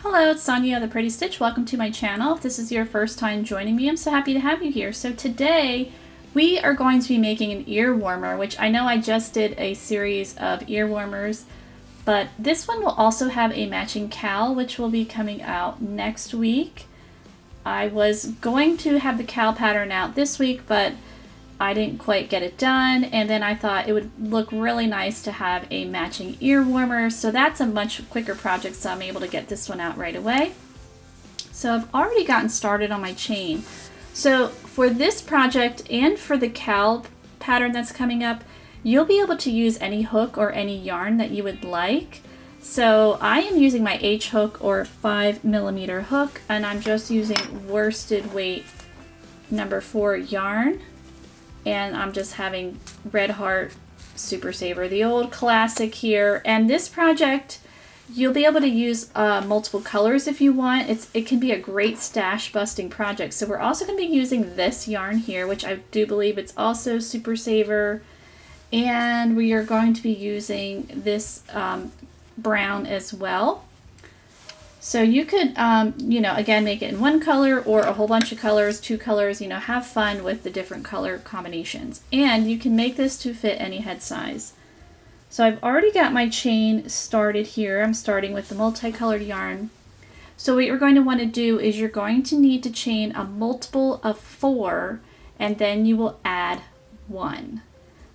Hello, it's Sonia the Pretty Stitch. Welcome to my channel. If this is your first time joining me, I'm so happy to have you here. So today we are going to be making an ear warmer, which I know I just did a series of ear warmers, but this one will also have a matching cowl, which will be coming out next week. I was going to have the cowl pattern out this week, but I didn't quite get it done, and then I thought it would look really nice to have a matching ear warmer, so that's a much quicker project, so I'm able to get this one out right away. So I've already gotten started on my chain. So for this project and for the cowl pattern that's coming up, you'll be able to use any hook or any yarn that you would like. So I am using my H hook or 5mm hook, and I'm just using worsted weight number 4 yarn. And I'm just having Red Heart Super Saver, the old classic here. And this project, you'll be able to use multiple colors if you want. It can be a great stash busting project. So we're also going to be using this yarn here, which I do believe it's also Super Saver. And we are going to be using this brown as well. So you could, again, make it in one color or a whole bunch of colors, 2 colors, have fun with the different color combinations. And you can make this to fit any head size. So I've already got my chain started here. I'm starting with the multicolored yarn. So what you're going to want to do is you're going to need to chain a multiple of 4, and then you will add 1.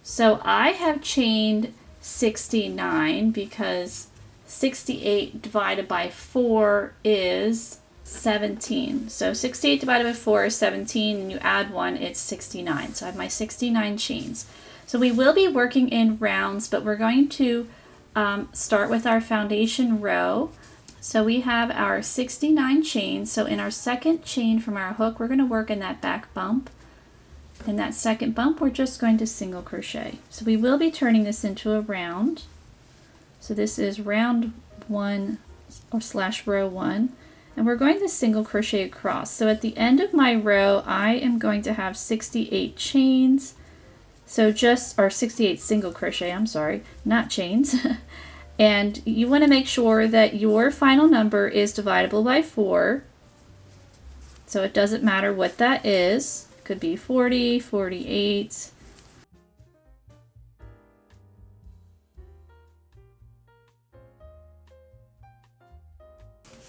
So I have chained 69 because 68 divided by 4 is 17. So 68 divided by 4 is 17, and you add 1, it's 69. So I have my 69 chains. So we will be working in rounds, but we're going to start with our foundation row. So we have our 69 chains. So in our second chain from our hook, we're going to work in that back bump. In that second bump, we're just going to single crochet. So we will be turning this into a round. So this is round 1 or / row 1, and we're going to single crochet across. So at the end of my row, I am going to have 68 chains. So or 68 single crochet, I'm sorry, not chains. And you want to make sure that your final number is divisible by 4. So it doesn't matter what that is. It could be 40, 48.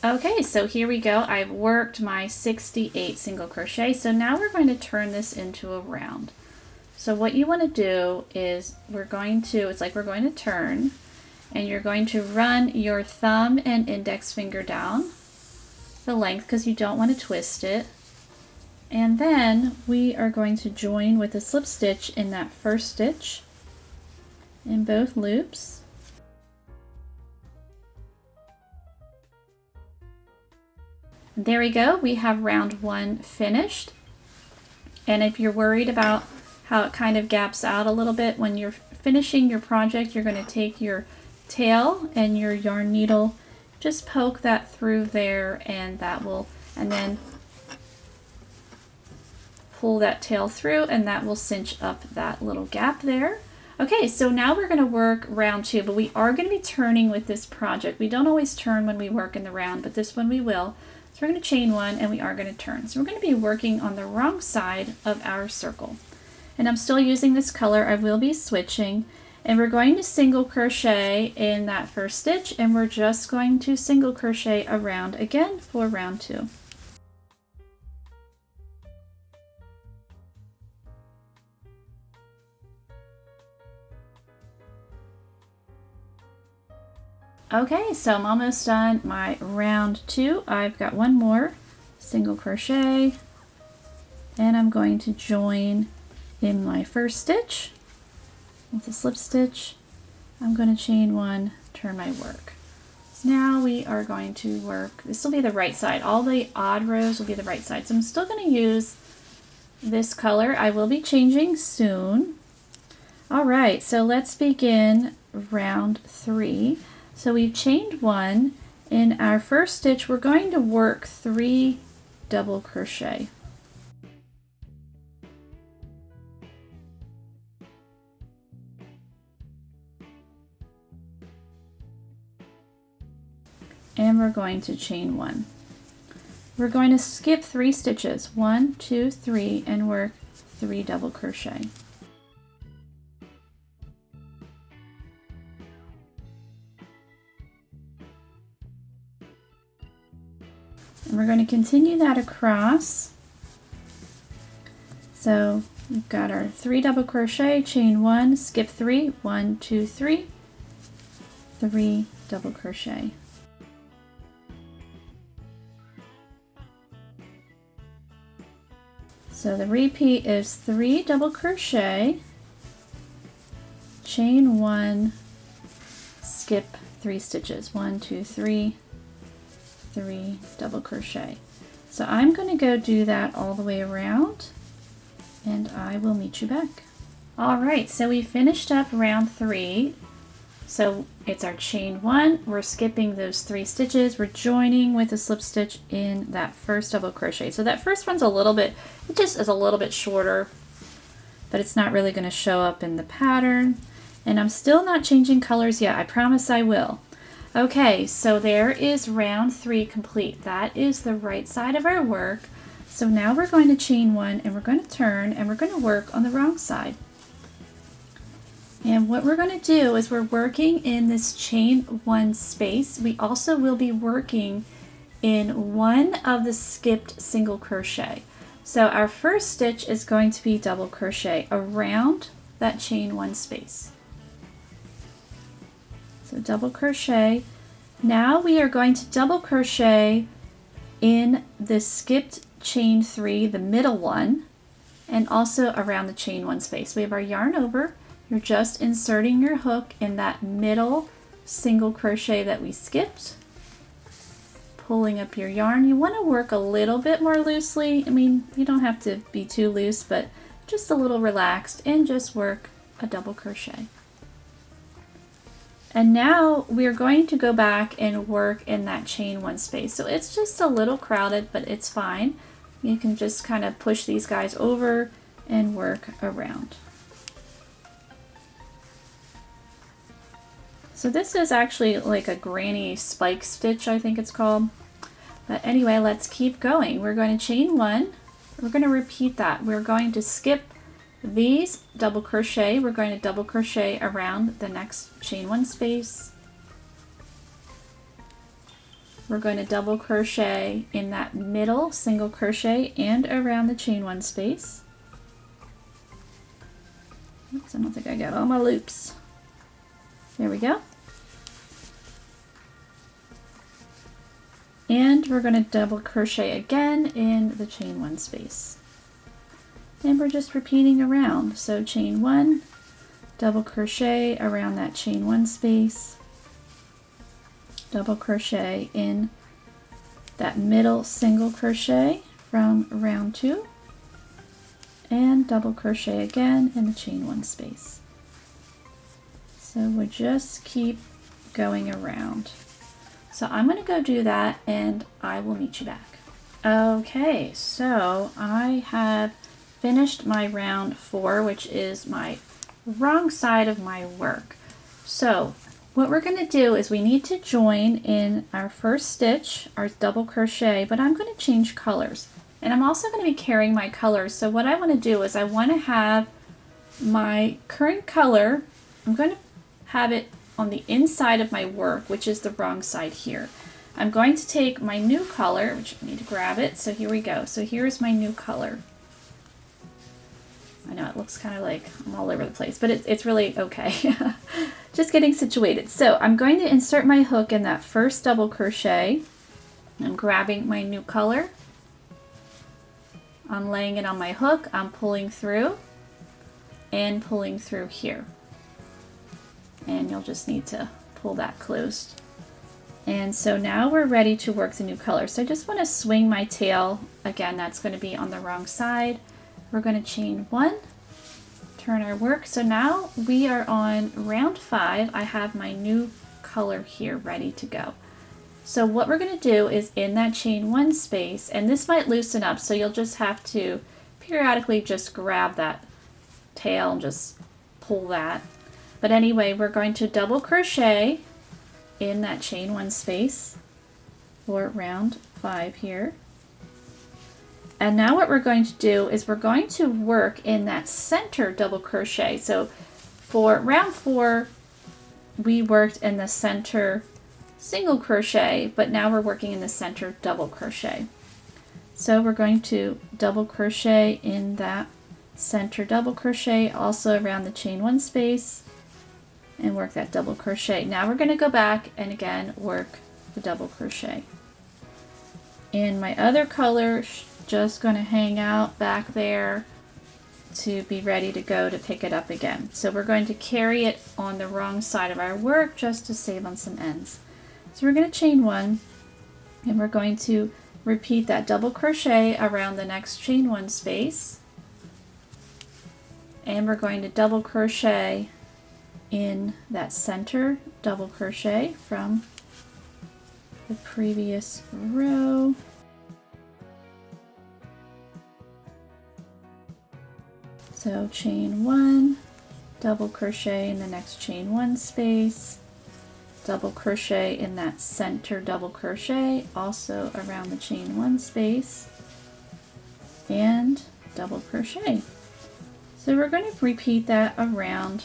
Okay, so here we go. I've worked my 68 single crochet. So now we're going to turn this into a round. So what you want to do is it's like we're going to turn, and you're going to run your thumb and index finger down the length because you don't want to twist it. And then we are going to join with a slip stitch in that first stitch in both loops. There we go, we have round 1 finished. And if you're worried about how it kind of gaps out a little bit when you're finishing your project, you're going to take your tail and your yarn needle, just poke that through there, and then pull that tail through, and that will cinch up that little gap there. Okay, so now we're going to work round 2, but we are going to be turning with this project. We don't always turn when we work in the round, but this one we will. So we're going to chain 1, and we are going to turn. So we're going to be working on the wrong side of our circle. And I'm still using this color. I will be switching. And we're going to single crochet in that first stitch, and we're just going to single crochet around again for round 2. Okay, so I'm almost done my round 2. I've got one more single crochet, and I'm going to join in my first stitch with a slip stitch. I'm going to chain 1, turn my work. So now we are going to work, this will be the right side. All the odd rows will be the right side. So I'm still going to use this color. I will be changing soon. All right, so let's begin round 3. So we've chained 1. In our first stitch, we're going to work 3 double crochet. and we're going to chain 1. We're going to skip 3 stitches, 1, 2, 3, and work 3 double crochet. And we're going to continue that across. So we've got our 3 double crochet, chain 1, skip 3, 1, 2, 3, 3 double crochet. So the repeat is 3 double crochet, chain 1, skip 3 stitches, 1, 2, 3, 3 double crochet. So I'm going to go do that all the way around, and I will meet you back. Alright, so we finished up round 3. So it's our chain 1, we're skipping those 3 stitches, we're joining with a slip stitch in that first double crochet. So that first one's a little bit, it just is a little bit shorter, but it's not really going to show up in the pattern. And I'm still not changing colors yet, I promise I will. Okay, so there is round 3 complete. That is the right side of our work. So now we're going to chain 1 and we're going to turn and we're going to work on the wrong side. And what we're going to do is we're working in this chain 1 space. We also will be working in one of the skipped single crochet. So our first stitch is going to be double crochet around that chain 1 space. So double crochet. Now we are going to double crochet in the skipped chain 3, the middle one, and also around the chain 1 space. We have our yarn over. You're just inserting your hook in that middle single crochet that we skipped, pulling up your yarn. You want to work a little bit more loosely. I mean, you don't have to be too loose, but just a little relaxed, and just work a double crochet. And now we're going to go back and work in that chain 1 space. So it's just a little crowded, but it's fine. You can just kind of push these guys over and work around. So this is actually like a granny spike stitch, I think it's called. But anyway, let's keep going. We're going to chain 1. We're going to repeat that. We're going to skip these double crochet. We're going to double crochet around the next chain 1 space. We're going to double crochet in that middle single crochet and around the chain 1 space. Oops, I don't think I got all my loops. There we go. And we're going to double crochet again in the chain 1 space. And we're just repeating around. So chain 1, double crochet around that chain 1 space, double crochet in that middle single crochet from round 2, and double crochet again in the chain 1 space. So we'll just keep going around. So I'm going to go do that and I will meet you back. Okay, so I have finished my round 4, which is my wrong side of my work. So what we're going to do is we need to join in our first stitch, our double crochet, but I'm going to change colors. And I'm also going to be carrying my colors. So what I want to do is I want to have my current color, I'm going to have it on the inside of my work, which is the wrong side here. I'm going to take my new color, which I need to grab it. So here we go. So here's my new color. I know it looks kind of like I'm all over the place, but it's really okay. Just getting situated. So I'm going to insert my hook in that first double crochet. I'm grabbing my new color. I'm laying it on my hook. I'm pulling through and pulling through here. And you'll just need to pull that closed. And so now we're ready to work the new color. So I just want to swing my tail. Again, that's going to be on the wrong side. We're going to chain 1, turn our work. So now we are on round 5. I have my new color here ready to go. So what we're going to do is in that chain 1 space, and this might loosen up, so you'll just have to periodically just grab that tail and just pull that. But anyway, we're going to double crochet in that chain 1 space. for round 5 here. And now what we're going to do is we're going to work in that center double crochet. So for round 4, we worked in the center single crochet, but now we're working in the center double crochet. So we're going to double crochet in that center double crochet, also around the chain 1 space, and work that double crochet. Now we're going to go back and again work the double crochet. And my other color just going to hang out back there to be ready to go to pick it up again. So we're going to carry it on the wrong side of our work just to save on some ends. So we're going to chain 1, and we're going to repeat that double crochet around the next chain 1 space, and we're going to double crochet in that center double crochet from the previous row. So chain 1, double crochet in the next chain 1 space, double crochet in that center double crochet, also around the chain 1 space, and double crochet. So we're going to repeat that around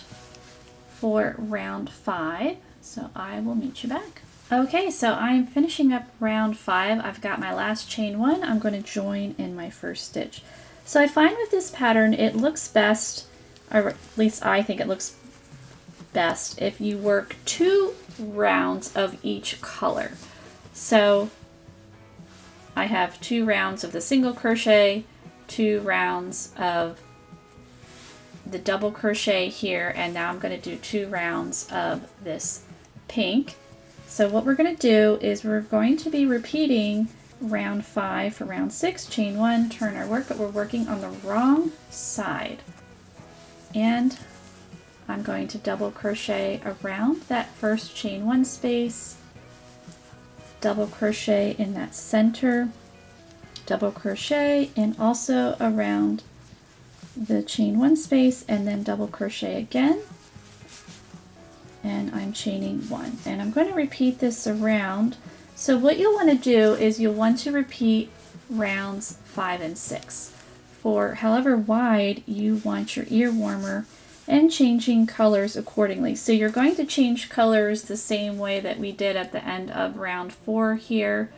for round 5. So I will meet you back. Okay, so I'm finishing up round 5. I've got my last chain 1. I'm going to join in my first stitch. So I find with this pattern it looks best, or at least I think it looks best, if you work 2 rounds of each color. So I have 2 rounds of the single crochet, 2 rounds of the double crochet here, and now I'm going to do 2 rounds of this pink. So what we're going to do is we're going to be repeating round 5 for round 6, chain 1, turn our work, but we're working on the wrong side. And I'm going to double crochet around that first chain 1 space, double crochet in that center, double crochet, and also around the chain 1 space, and then double crochet again, and I'm chaining 1. And I'm going to repeat this around. So what you'll want to do is you'll want to repeat rounds 5 and 6 for however wide you want your ear warmer, and changing colors accordingly. So you're going to change colors the same way that we did at the end of round 4 here.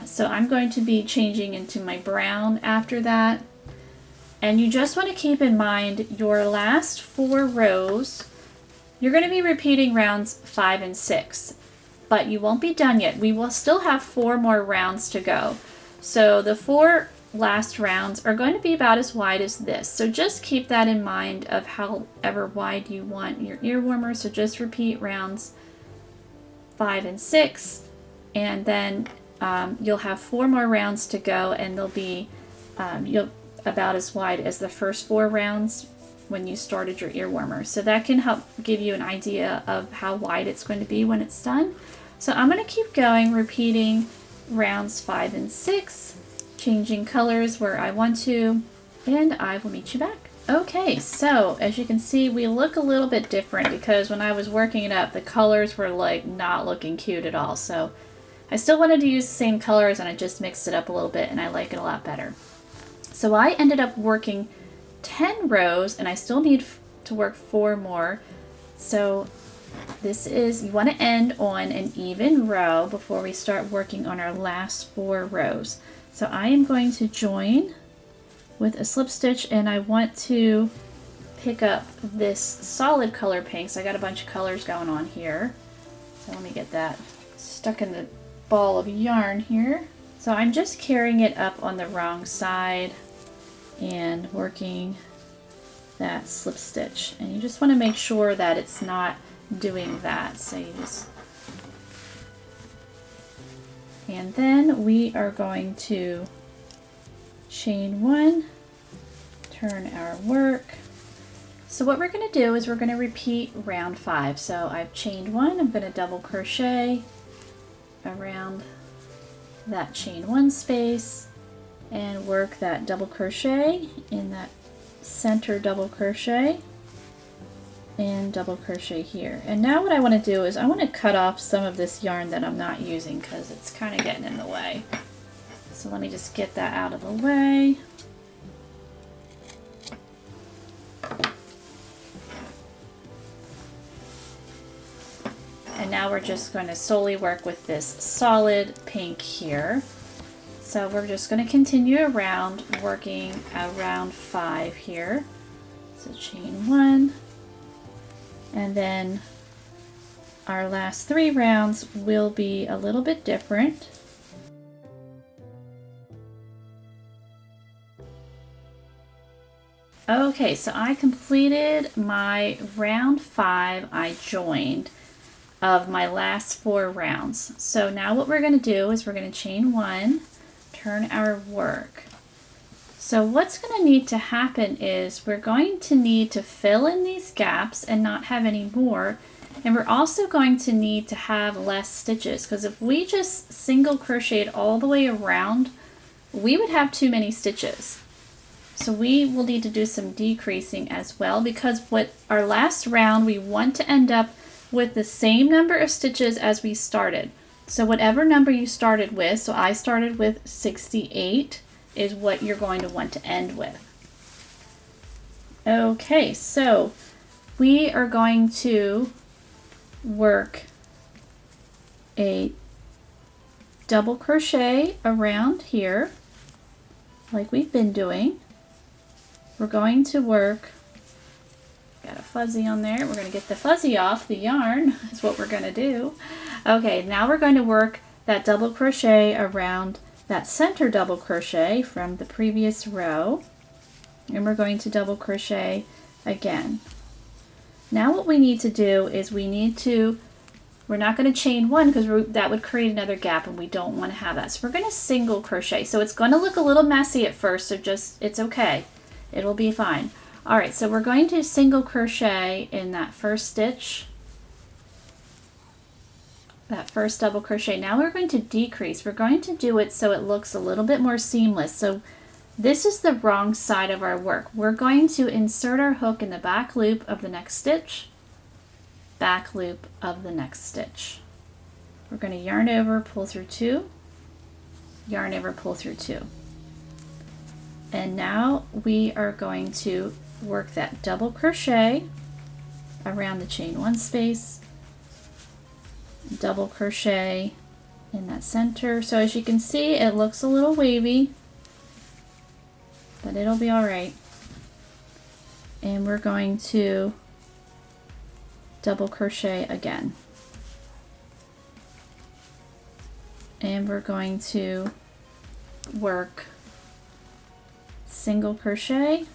So I'm going to be changing into my brown after that. And you just want to keep in mind your last 4 rows, you're going to be repeating rounds 5 and 6, but you won't be done yet. We will still have 4 more rounds to go. So the 4 last rounds are going to be about as wide as this. So just keep that in mind of however wide you want your ear warmer. So just repeat rounds 5 and 6, and then you'll have 4 more rounds to go, and they'll be about as wide as the first 4 rounds when you started your ear warmer. So that can help give you an idea of how wide it's going to be when it's done. So I'm going to keep going, repeating rounds 5 and 6, changing colors where I want to, and I will meet you back. Okay, so as you can see, we look a little bit different because when I was working it up, the colors were like not looking cute at all. So I still wanted to use the same colors, and I just mixed it up a little bit, and I like it a lot better. So I ended up working 10 rows, and I still need to work 4 more. So this is, you want to end on an even row before we start working on our last 4 rows. So I am going to join with a slip stitch, and I want to pick up this solid color pink. So I got a bunch of colors going on here. So let me get that stuck in the ball of yarn here. So I'm just carrying it up on the wrong side and working that slip stitch, and you just want to make sure that it's not doing that. So you just, and then we are going to chain 1, turn our work. So what we're going to do is we're going to repeat round 5. So I've chained 1, I'm going to double crochet around that chain 1 space and work that double crochet in that center double crochet, and double crochet here. And now what I want to do is I want to cut off some of this yarn that I'm not using because it's kind of getting in the way. So let me just get that out of the way. And now we're just going to solely work with this solid pink here. So we're just going to continue around, working around 5 here. So chain 1. And then our last 3 rounds will be a little bit different. Okay, so I completed my round 5 I joined of my last 4 rounds. So now what we're going to do is we're going to chain 1, turn our work. So what's going to need to happen is we're going to need to fill in these gaps and not have any more. And we're also going to need to have less stitches, because if we just single crocheted all the way around, we would have too many stitches. So we will need to do some decreasing as well, because what our last round we want to end up with the same number of stitches as we started. So whatever number you started with, so I started with 68, is what you're going to want to end with. Okay, so we are going to work a double crochet around here like we've been doing. We're going to work, got a fuzzy on there, we're going to get the fuzzy off the yarn is what we're going to do. Okay, now we're going to work that double crochet around that center double crochet from the previous row, and we're going to double crochet again. Now what we need to do is we're not going to chain 1 because that would create another gap and we don't want to have that. So we're going to single crochet. So it's going to look a little messy at first, so it's okay. It'll be fine. All right, so we're going to single crochet in that first stitch, that first double crochet. Now we're going to decrease. We're going to do it so it looks a little bit more seamless. So this is the wrong side of our work. We're going to insert our hook in the back loop of the next stitch, back loop of the next stitch. We're going to yarn over, pull through 2, yarn over, pull through 2. And now we are going to work that double crochet around the chain 1 space, double crochet in that center. So as you can see, it looks a little wavy, but it'll be all right. And we're going to double crochet again. And we're going to work single crochet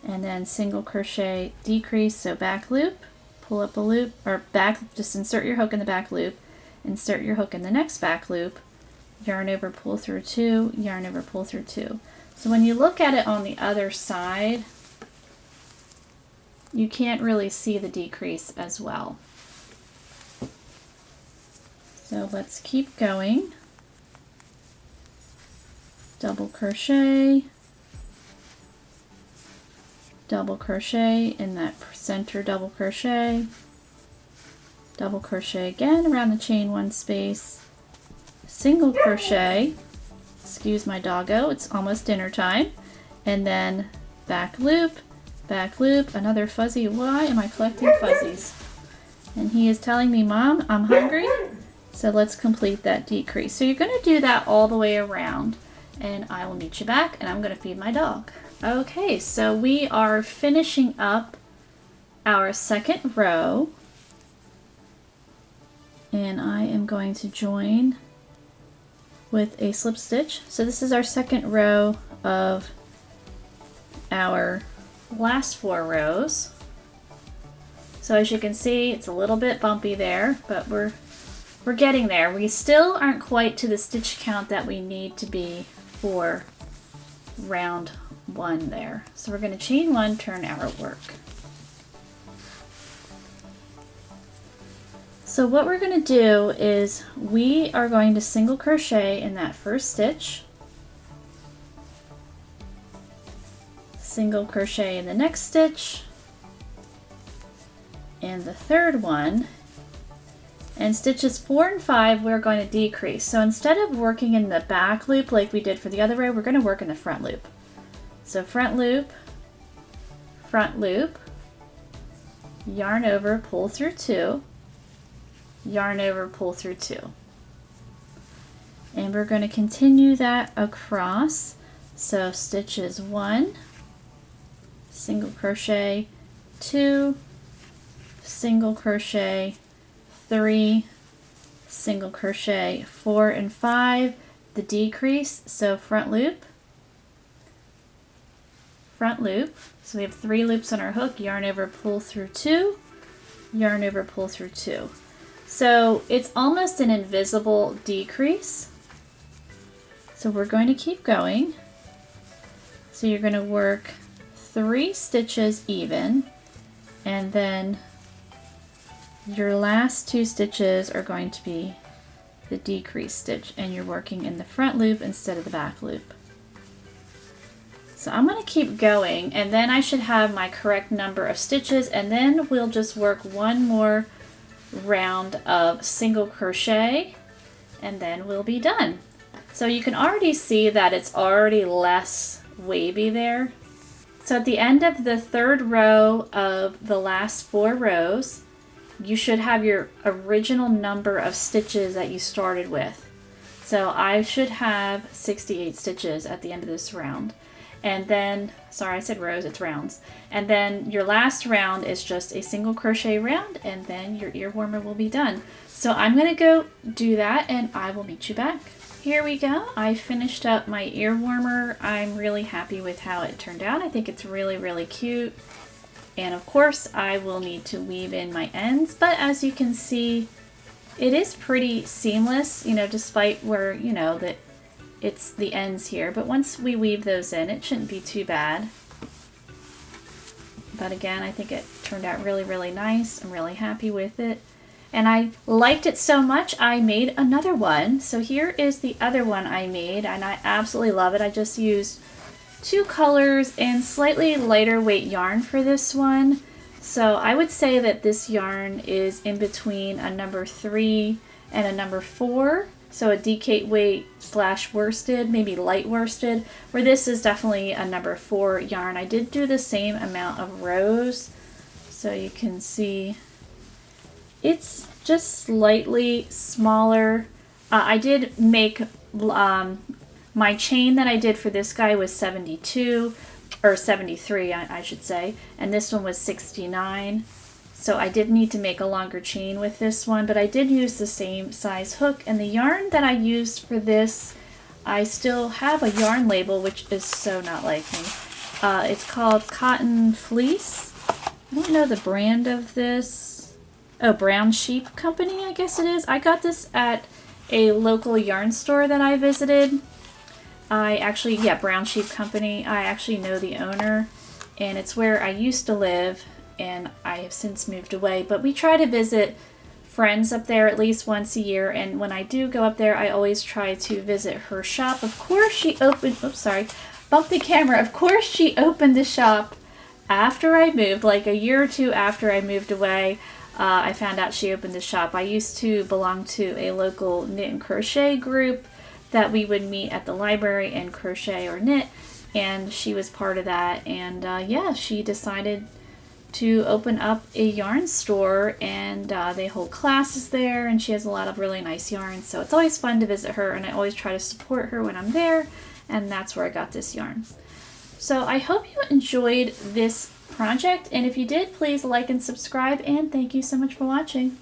and then single crochet decrease, so back loop, pull up a loop, or back, just insert your hook in the back loop, insert your hook in the next back loop, yarn over, pull through 2, yarn over, pull through 2. So when you look at it on the other side, you can't really see the decrease as well. So let's keep going. Double crochet, double crochet in that center double crochet again around the chain 1 space, single crochet, excuse my doggo, it's almost dinner time, and then back loop, another fuzzy. Why am I collecting fuzzies? And he is telling me, Mom, I'm hungry. So let's complete that decrease. So you're going to do that all the way around, and I will meet you back, and I'm going to feed my dog. Okay, so we are finishing up our second row, and I am going to join with a slip stitch. So this is our second row of our last 4 rows. So as you can see, it's a little bit bumpy there, but we're getting there. We still aren't quite to the stitch count that we need to be for round 1 there. So we're going to chain 1, turn our work. So what we're going to do is we are going to single crochet in that first stitch, single crochet in the next stitch, and the third one. And stitches 4 and 5 we're going to decrease. So instead of working in the back loop like we did for the other row, we're going to work in the front loop. So front loop, yarn over, pull through 2, yarn over, pull through 2. And we're going to continue that across. So stitches 1, single crochet, 2, single crochet, 3, single crochet, 4 and 5, the decrease, so front loop, so we have 3 loops on our hook, yarn over, pull through 2, yarn over, pull through 2. So it's almost an invisible decrease. So we're going to keep going. So you're going to work 3 stitches even, and then your last 2 stitches are going to be the decrease stitch, and you're working in the front loop instead of the back loop. So I'm going to keep going, and then I should have my correct number of stitches, and then we'll just work one more round of single crochet, and then we'll be done. So you can already see that it's already less wavy there. So at the end of the third row of the last 4 rows, you should have your original number of stitches that you started with. So I should have 68 stitches at the end of this round. And then, sorry I said rows, it's rounds. And then your last round is just a single crochet round, and then your ear warmer will be done. So I'm going to go do that and I will meet you back. Here we go. I finished up my ear warmer. I'm really happy with how it turned out. I think it's really, really cute. And of course I will need to weave in my ends, but as you can see, it is pretty seamless, you know, despite where, you know, that it's the ends here. But once we weave those in, it shouldn't be too bad. But again, I think it turned out really, really nice. I'm really happy with it. And I liked it so much, I made another one. So here is the other one I made, and I absolutely love it. I just used 2 colors and slightly lighter weight yarn for this one. So I would say that this yarn is in between a number 3 and a number 4. So a DK weight / worsted, maybe light worsted, where this is definitely a number 4 yarn. I did do the same amount of rows, so you can see it's just slightly smaller. I did make my chain that I did for this guy was 72, or 73 I should say, and this one was 69. So I did need to make a longer chain with this one, but I did use the same size hook. And the yarn that I used for this, I still have a yarn label, which is so not like me. It's called Cotton Fleece. I don't know the brand of this. Oh, Brown Sheep Company, I guess it is. I got this at a local yarn store that I visited. Yeah, Brown Sheep Company. I actually know the owner, and it's where I used to live, and I have since moved away. But we try to visit friends up there at least once a year, and when I do go up there, I always try to visit her shop. Of course, she opened, oops, sorry, bumped the camera. Of course, she opened the shop after I moved, like a year or 2 after I moved away. I found out she opened the shop. I used to belong to a local knit and crochet group that we would meet at the library and crochet or knit, and she was part of that. And yeah, she decided to open up a yarn store, and they hold classes there, and she has a lot of really nice yarns, so it's always fun to visit her, and I always try to support her when I'm there, and that's where I got this yarn. So I hope you enjoyed this project, and if you did, please like and subscribe, and thank you so much for watching.